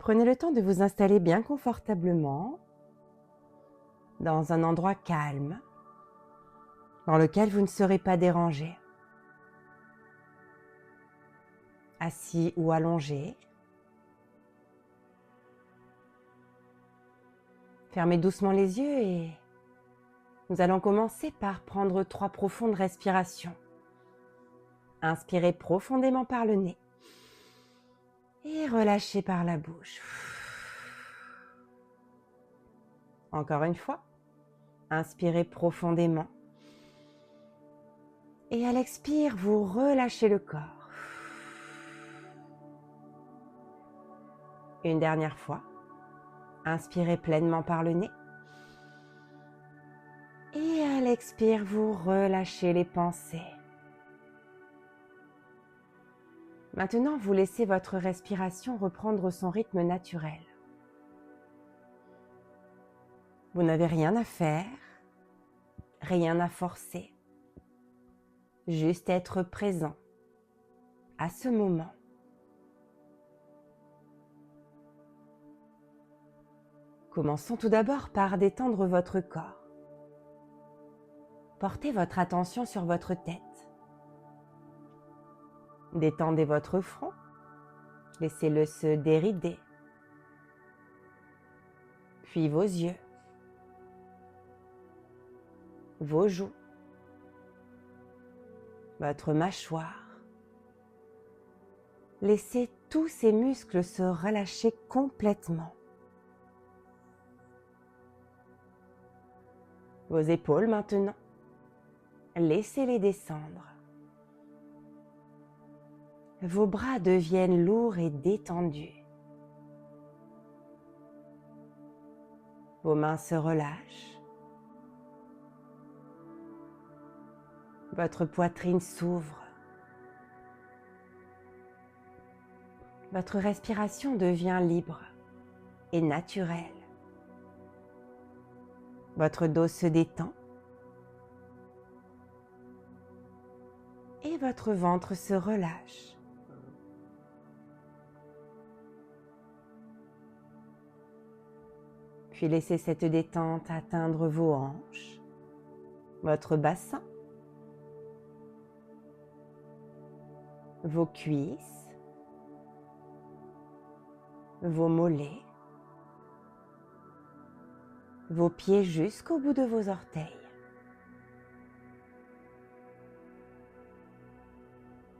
Prenez le temps de vous installer bien confortablement dans un endroit calme dans lequel vous ne serez pas dérangé. Assis ou allongé. Fermez doucement les yeux et nous allons commencer par prendre 3 profondes respirations. Inspirez profondément par le nez et relâchez par la bouche. Encore une fois, inspirez profondément et à l'expire, vous relâchez le corps. Une dernière fois, inspirez pleinement par le nez et à l'expire, vous relâchez les pensées. Maintenant, vous laissez votre respiration reprendre son rythme naturel. Vous n'avez rien à faire, rien à forcer. Juste être présent à ce moment. Commençons tout d'abord par détendre votre corps. Portez votre attention sur votre tête. Détendez votre front, laissez-le se dérider. Puis vos yeux, vos joues, votre mâchoire. Laissez tous ces muscles se relâcher complètement. Vos épaules maintenant, laissez-les descendre. Vos bras deviennent lourds et détendus. Vos mains se relâchent. Votre poitrine s'ouvre. Votre respiration devient libre et naturelle. Votre dos se détend et votre ventre se relâche. Puis laissez cette détente atteindre vos hanches, votre bassin, vos cuisses, vos mollets, vos pieds jusqu'au bout de vos orteils.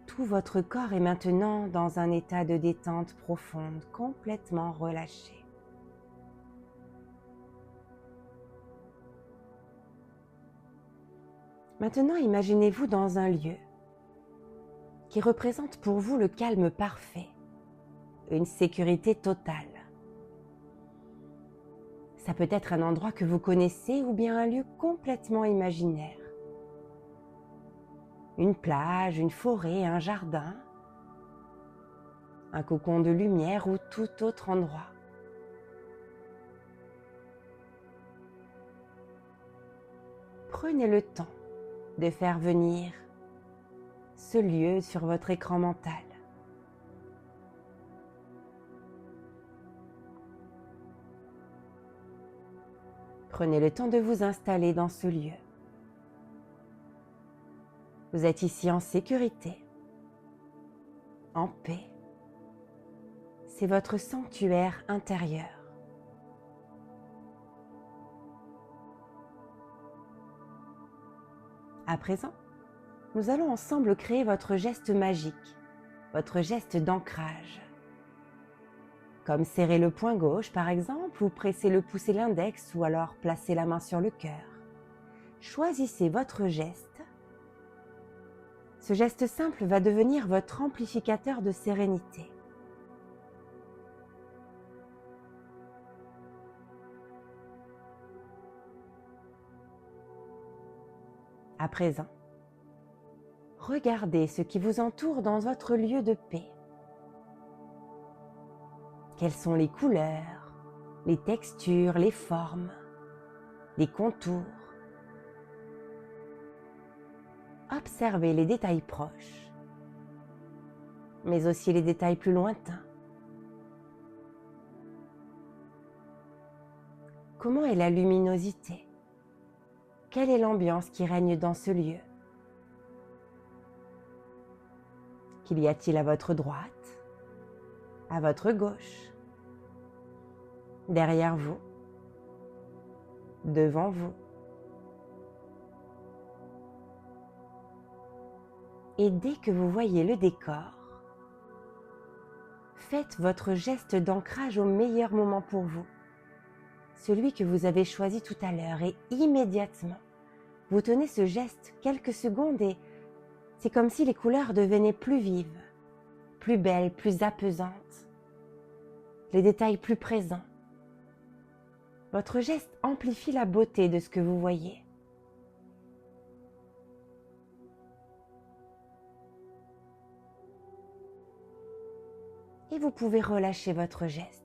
Tout votre corps est maintenant dans un état de détente profonde, complètement relâché. Maintenant, imaginez-vous dans un lieu qui représente pour vous le calme parfait, une sécurité totale. Ça peut être un endroit que vous connaissez ou bien un lieu complètement imaginaire. Une plage, une forêt, un jardin, un cocon de lumière ou tout autre endroit. Prenez le temps de faire venir ce lieu sur votre écran mental. Prenez le temps de vous installer dans ce lieu. Vous êtes ici en sécurité, en paix. C'est votre sanctuaire intérieur. À présent, nous allons ensemble créer votre geste magique, votre geste d'ancrage. Comme serrer le poing gauche par exemple, ou presser le pouce et l'index, ou alors placer la main sur le cœur. Choisissez votre geste. Ce geste simple va devenir votre amplificateur de sérénité. À présent, regardez ce qui vous entoure dans votre lieu de paix. Quelles sont les couleurs, les textures, les formes, les contours. Observez les détails proches, mais aussi les détails plus lointains. Comment est la luminosité? Quelle est l'ambiance qui règne dans ce lieu? Qu'y a-t-il à votre droite, à votre gauche, derrière vous, devant vous? Et dès que vous voyez le décor, faites votre geste d'ancrage au meilleur moment pour vous, celui que vous avez choisi tout à l'heure, et immédiatement, vous tenez ce geste quelques secondes et c'est comme si les couleurs devenaient plus vives, plus belles, plus apaisantes, les détails plus présents. Votre geste amplifie la beauté de ce que vous voyez. Et vous pouvez relâcher votre geste.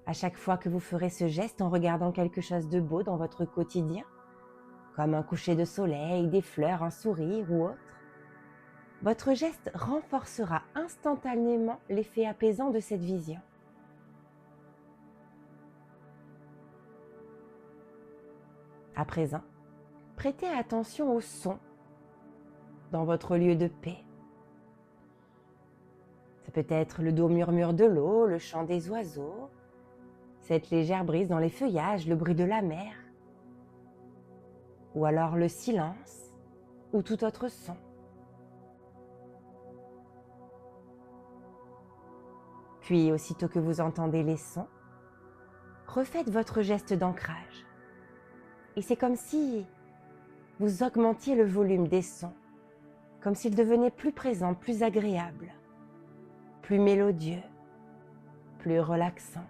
À chaque fois que vous ferez ce geste en regardant quelque chose de beau dans votre quotidien, comme un coucher de soleil, des fleurs, un sourire ou autre, votre geste renforcera instantanément l'effet apaisant de cette vision. À présent, prêtez attention au son dans votre lieu de paix. Ça peut être le doux murmure de l'eau, le chant des oiseaux, cette légère brise dans les feuillages, le bruit de la mer, ou alors le silence ou tout autre son. Puis, aussitôt que vous entendez les sons, refaites votre geste d'ancrage. Et c'est comme si vous augmentiez le volume des sons, comme s'ils devenaient plus présents, plus agréables, plus mélodieux, plus relaxants.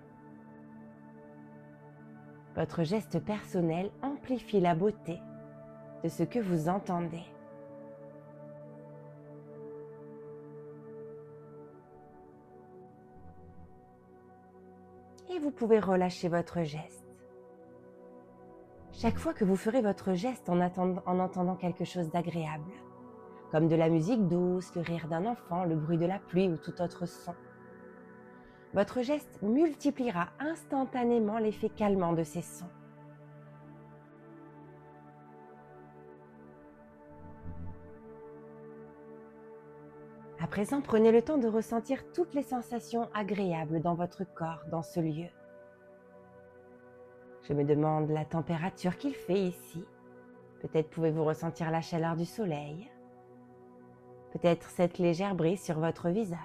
Votre geste personnel amplifie la beauté de ce que vous entendez. Et vous pouvez relâcher votre geste. Chaque fois que vous ferez votre geste en entendant quelque chose d'agréable, comme de la musique douce, le rire d'un enfant, le bruit de la pluie ou tout autre son, votre geste multipliera instantanément l'effet calmant de ces sons. À présent, prenez le temps de ressentir toutes les sensations agréables dans votre corps, dans ce lieu. Je me demande la température qu'il fait ici. Peut-être pouvez-vous ressentir la chaleur du soleil. Peut-être cette légère brise sur votre visage.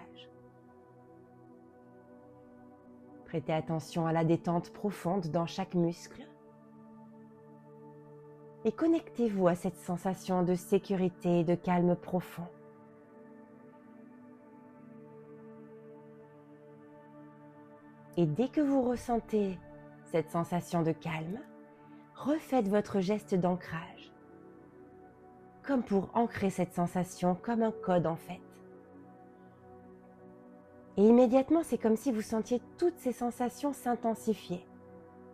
Prêtez attention à la détente profonde dans chaque muscle. Et connectez-vous à cette sensation de sécurité et de calme profond. Et dès que vous ressentez cette sensation de calme, refaites votre geste d'ancrage, comme pour ancrer cette sensation comme un code en fait. Et immédiatement, c'est comme si vous sentiez toutes ces sensations s'intensifier,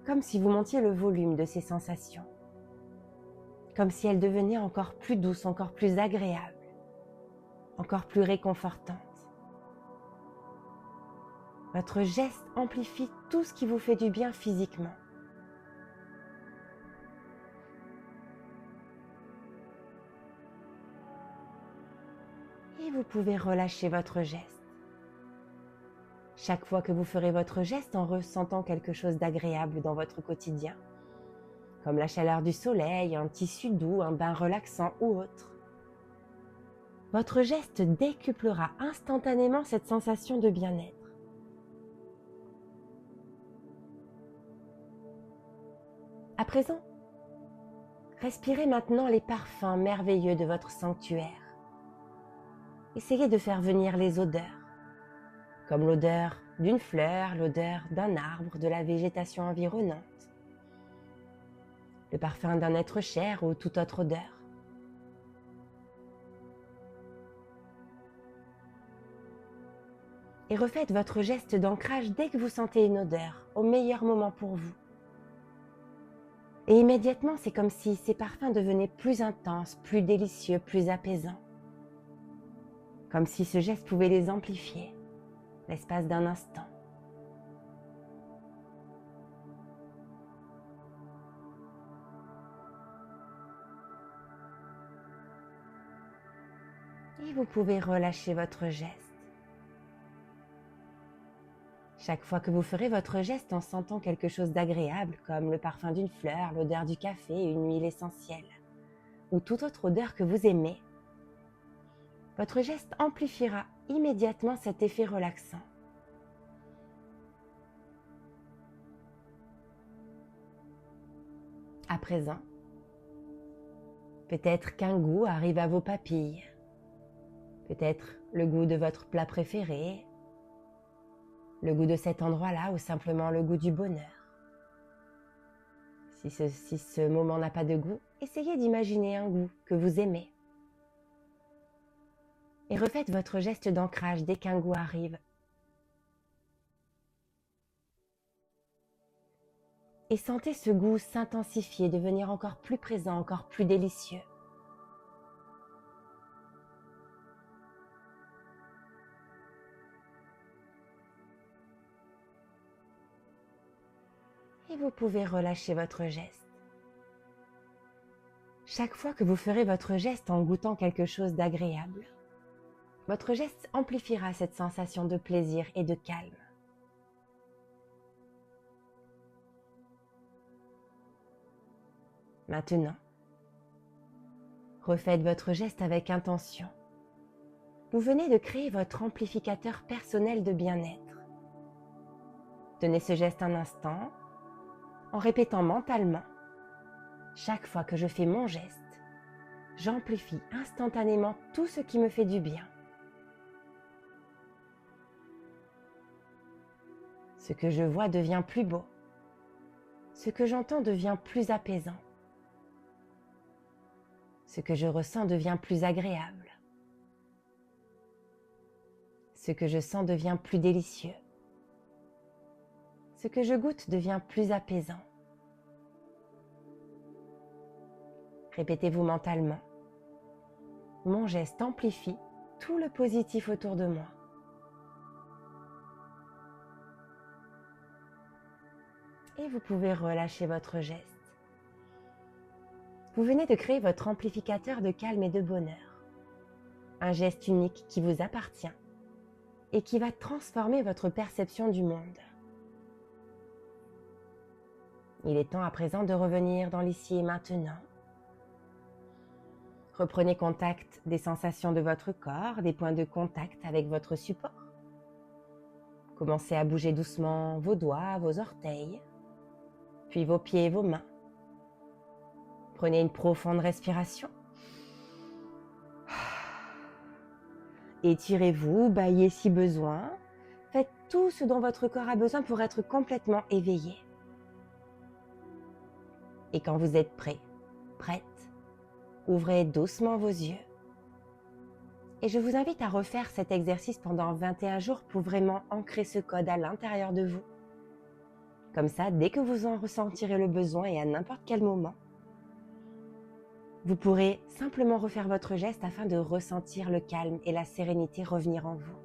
comme si vous montiez le volume de ces sensations, comme si elles devenaient encore plus douces, encore plus agréables, encore plus réconfortantes. Votre geste amplifie tout ce qui vous fait du bien physiquement. Et vous pouvez relâcher votre geste. Chaque fois que vous ferez votre geste en ressentant quelque chose d'agréable dans votre quotidien, comme la chaleur du soleil, un tissu doux, un bain relaxant ou autre, votre geste décuplera instantanément cette sensation de bien-être. À présent, respirez maintenant les parfums merveilleux de votre sanctuaire. Essayez de faire venir les odeurs, comme l'odeur d'une fleur, l'odeur d'un arbre, de la végétation environnante, le parfum d'un être cher ou toute autre odeur. Et refaites votre geste d'ancrage dès que vous sentez une odeur, au meilleur moment pour vous. Et immédiatement, c'est comme si ces parfums devenaient plus intenses, plus délicieux, plus apaisants. Comme si ce geste pouvait les amplifier, l'espace d'un instant. vous pouvez relâcher votre geste. Chaque fois que vous ferez votre geste en sentant quelque chose d'agréable, comme le parfum d'une fleur, l'odeur du café, une huile essentielle, ou toute autre odeur que vous aimez, votre geste amplifiera immédiatement cet effet relaxant. À présent, peut-être qu'un goût arrive à vos papilles, peut-être le goût de votre plat préféré, le goût de cet endroit-là ou simplement le goût du bonheur. Si ce moment n'a pas de goût, essayez d'imaginer un goût que vous aimez. Et refaites votre geste d'ancrage dès qu'un goût arrive. Et sentez ce goût s'intensifier, devenir encore plus présent, encore plus délicieux. Et vous pouvez relâcher votre geste. Chaque fois que vous ferez votre geste en goûtant quelque chose d'agréable, votre geste amplifiera cette sensation de plaisir et de calme. Maintenant, refaites votre geste avec intention. Vous venez de créer votre amplificateur personnel de bien-être. Tenez ce geste un instant en répétant mentalement: chaque fois que je fais mon geste, j'amplifie instantanément tout ce qui me fait du bien. Ce que je vois devient plus beau. Ce que j'entends devient plus apaisant. Ce que je ressens devient plus agréable. Ce que je sens devient plus délicieux. Ce que je goûte devient plus apaisant. Répétez-vous mentalement: mon geste amplifie tout le positif autour de moi. Et vous pouvez relâcher votre geste. Vous venez de créer votre amplificateur de calme et de bonheur. Un geste unique qui vous appartient et qui va transformer votre perception du monde. Il est temps à présent de revenir dans l'ici et maintenant. Reprenez contact des sensations de votre corps, des points de contact avec votre support. Commencez à bouger doucement vos doigts, vos orteils, puis vos pieds et vos mains. Prenez une profonde respiration. Étirez-vous, bâillez si besoin. Faites tout ce dont votre corps a besoin pour être complètement éveillé. Et quand vous êtes prêt, prête, ouvrez doucement vos yeux. Et je vous invite à refaire cet exercice pendant 21 jours pour vraiment ancrer ce code à l'intérieur de vous. Comme ça, dès que vous en ressentirez le besoin et à n'importe quel moment, vous pourrez simplement refaire votre geste afin de ressentir le calme et la sérénité revenir en vous.